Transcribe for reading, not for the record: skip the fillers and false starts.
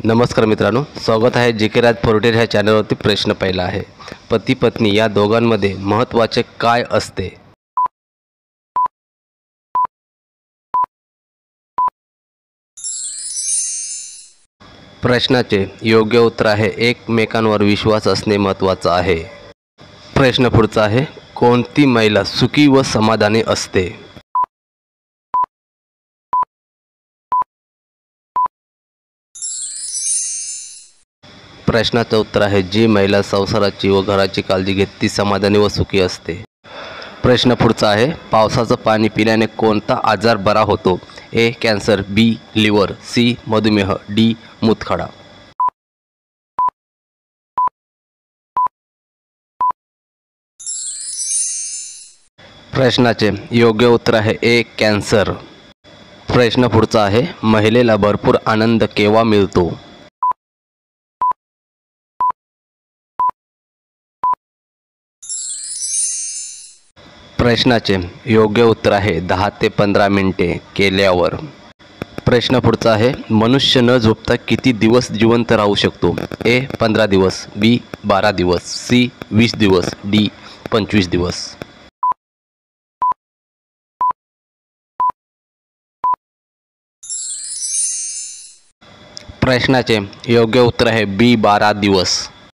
नमस्कार मित्रांनो, स्वागत आहे जे के राज फोर्टेर ह्या चॅनलवरती. प्रश्न पहिला आहे, पती पत्नी या दोघांमध्ये महत्त्वाचे काय असते? प्रश्नाचे योग्य उत्तर आहे एकमेकांवर विश्वास असणे महत्त्वाचं आहे. प्रश्न पुढचा आहे, कोणती महिला सुखी व समाधानी असते? प्रश्नाचं उत्तर आहे जी महिला संसाराची व घराची काळजी घेते ती समाधानी व सुखी असते. प्रश्न पुढचा आहे, पावसाचं पाणी पिल्याने कोणता आजार बरा होतो? ए कॅन्सर, बी लिव्हर, सी मधुमेह, डी मूतखडा. प्रश्नाचे योग्य उत्तर आहे ए कॅन्सर. प्रश्न पुढचा आहे, महिलेला भरपूर आनंद केव्हा मिळतो? प्रश्नाचे योग्य उत्तर आहे 10 ते 15 मिनिटे केल्यावर. प्रश्न पुढचा आहे, मनुष्य न झोपता किती दिवस जिवंत राहू शकतो? ए 15 दिवस, बी 12 दिवस, सी 20 दिवस, डी 25 दिवस. प्रश्नाचे योग्य उत्तर आहे बी 12 दिवस.